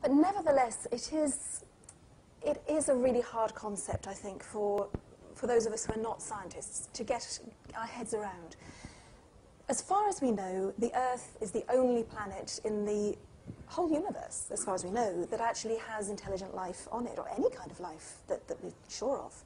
But nevertheless, it is a really hard concept, I think, for those of us who are not scientists to get our heads around. As far as we know, the Earth is the only planet in the whole universe, as far as we know, that actually has intelligent life on it, or any kind of life that we're sure of.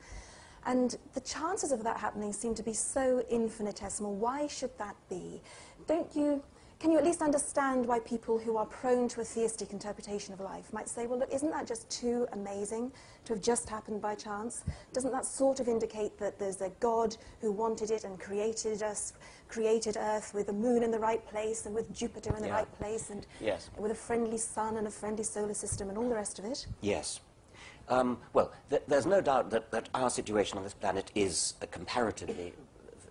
And the chances of that happening seem to be so infinitesimal. Why should that be? Can you at least understand why people who are prone to a theistic interpretation of life might say, well, look, isn't that just too amazing to have just happened by chance? Doesn't that sort of indicate that there's a God who wanted it and created us, created Earth with the moon in the right place and with Jupiter in the right place and with a friendly sun and a friendly solar system and all the rest of it? Yes. Well, there's no doubt that our situation on this planet is comparatively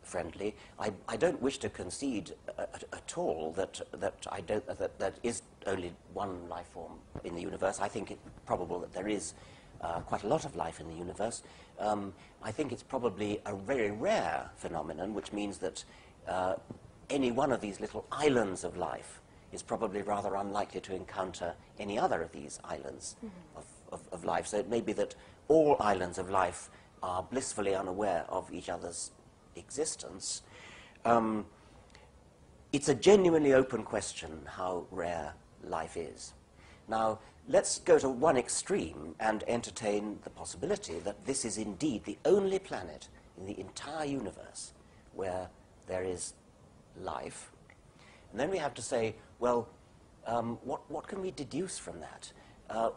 friendly. I don't wish to concede at all that that is only one life form in the universe. I think it's probable that there is quite a lot of life in the universe. I think it's probably a very rare phenomenon, which means that any one of these little islands of life is probably rather unlikely to encounter any other of these islands of life. So it may be that all islands of life are blissfully unaware of each other's existence. It's a genuinely open question how rare life is. Now, let's go to one extreme and entertain the possibility that this is indeed the only planet in the entire universe where there is life. And then we have to say, well, what can we deduce from that?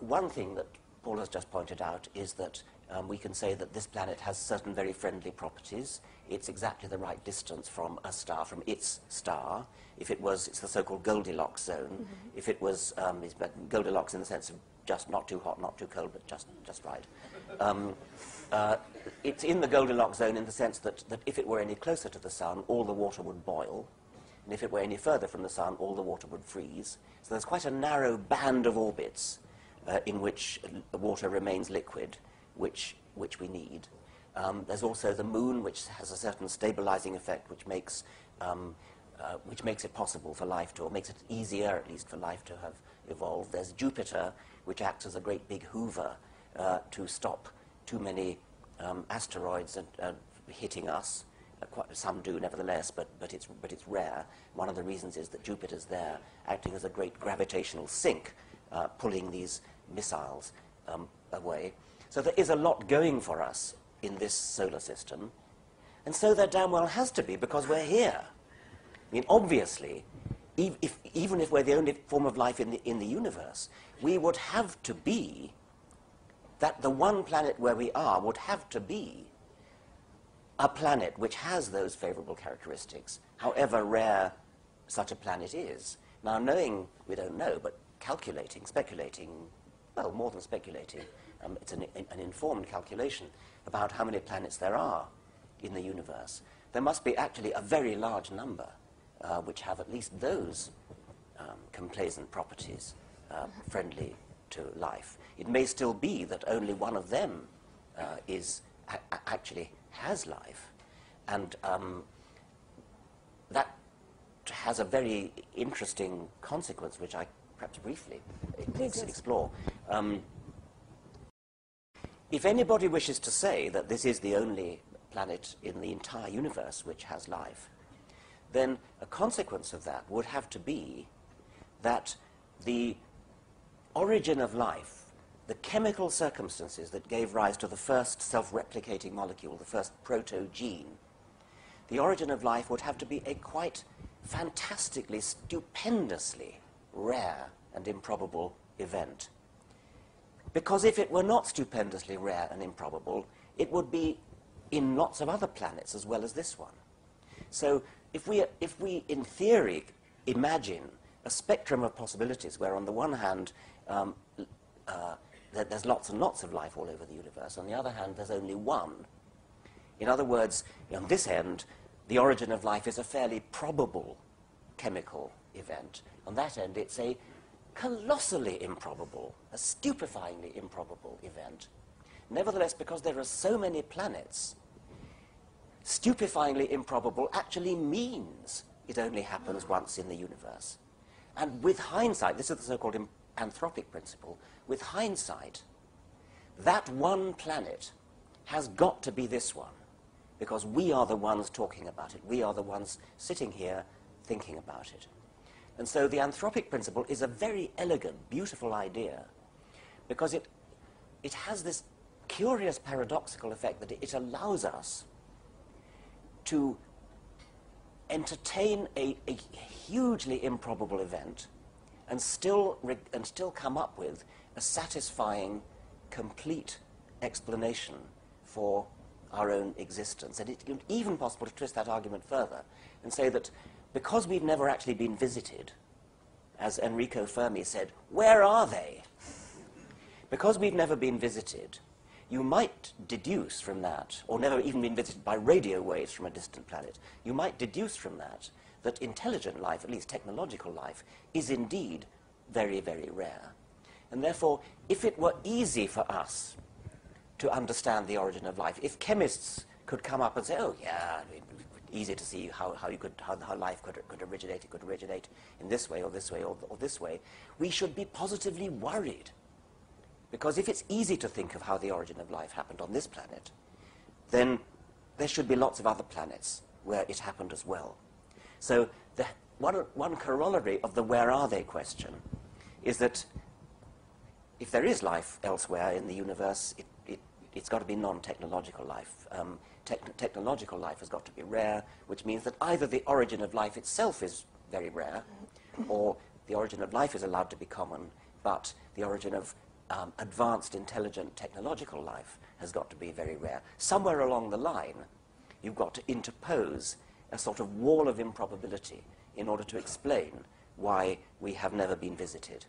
One thing that Paul has just pointed out is that we can say that this planet has certain very friendly properties. It's exactly the right distance from a star, from its star. If it was, it's the so-called Goldilocks zone. If it was, it's Goldilocks in the sense of just not too hot, not too cold, but just right. It's in the Goldilocks zone in the sense that if it were any closer to the sun, all the water would boil. And if it were any further from the sun, all the water would freeze. So there's quite a narrow band of orbits in which water remains liquid, which we need. There's also the moon, which has a certain stabilizing effect, which makes it possible for life to, or makes it easier, at least, for life to have evolved. There's Jupiter, which acts as a great big hoover to stop too many asteroids hitting us. Some do, nevertheless, but it's rare. One of the reasons is that Jupiter's there, acting as a great gravitational sink, pulling these missiles away. So there is a lot going for us in this solar system, and so there damn well has to be, because we're here. I mean, obviously, even if we're the only form of life in the universe, we would have to be, that the one planet where we are would have to be a planet which has those favorable characteristics, however rare such a planet is. Now, knowing, we don't know, but calculating, speculating, well, more than speculating, it's an informed calculation about how many planets there are in the universe. There must be actually a very large number which have at least those complaisant properties friendly to life. It may still be that only one of them actually has life, and that has a very interesting consequence, which I perhaps briefly explore. If anybody wishes to say that this is the only planet in the entire universe which has life, then a consequence of that would have to be that the origin of life, the chemical circumstances that gave rise to the first self-replicating molecule, the first proto-gene, the origin of life would have to be a quite fantastically, stupendously rare and improbable event. Because if it were not stupendously rare and improbable, it would be in lots of other planets as well as this one. So if we in theory imagine a spectrum of possibilities where on the one hand there's lots and lots of life all over the universe, on the other hand there's only one. In other words, on this end, the origin of life is a fairly probable chemical event. On that end, it's a colossally improbable, a stupefyingly improbable event. Nevertheless, because there are so many planets, stupefyingly improbable actually means it only happens once in the universe. And with hindsight, this is the so-called anthropic principle, with hindsight, that one planet has got to be this one, because we are the ones talking about it. We are the ones sitting here thinking about it. And so the anthropic principle is a very elegant, beautiful idea, because it has this curious paradoxical effect that it allows us to entertain a hugely improbable event and still come up with a satisfying, complete explanation for our own existence. And it's even possible to twist that argument further and say that because we've never actually been visited, as Enrico Fermi said, where are they? Because we've never been visited, you might deduce from that, or never even been visited by radio waves from a distant planet, you might deduce from that that intelligent life, at least technological life, is indeed very, very rare. And therefore, if it were easy for us to understand the origin of life, if chemists could come up and say, oh yeah, easy to see how life could originate, it could originate in this way or this way or this way, we should be positively worried. Because if it's easy to think of how the origin of life happened on this planet, then there should be lots of other planets where it happened as well. So one corollary of the where are they question is that if there is life elsewhere in the universe, it's got to be non-technological life. Technological life has got to be rare, which means that either the origin of life itself is very rare, or the origin of life is allowed to be common, but the origin of advanced, intelligent, technological life has got to be very rare. Somewhere along the line, you've got to interpose a sort of wall of improbability in order to explain why we have never been visited.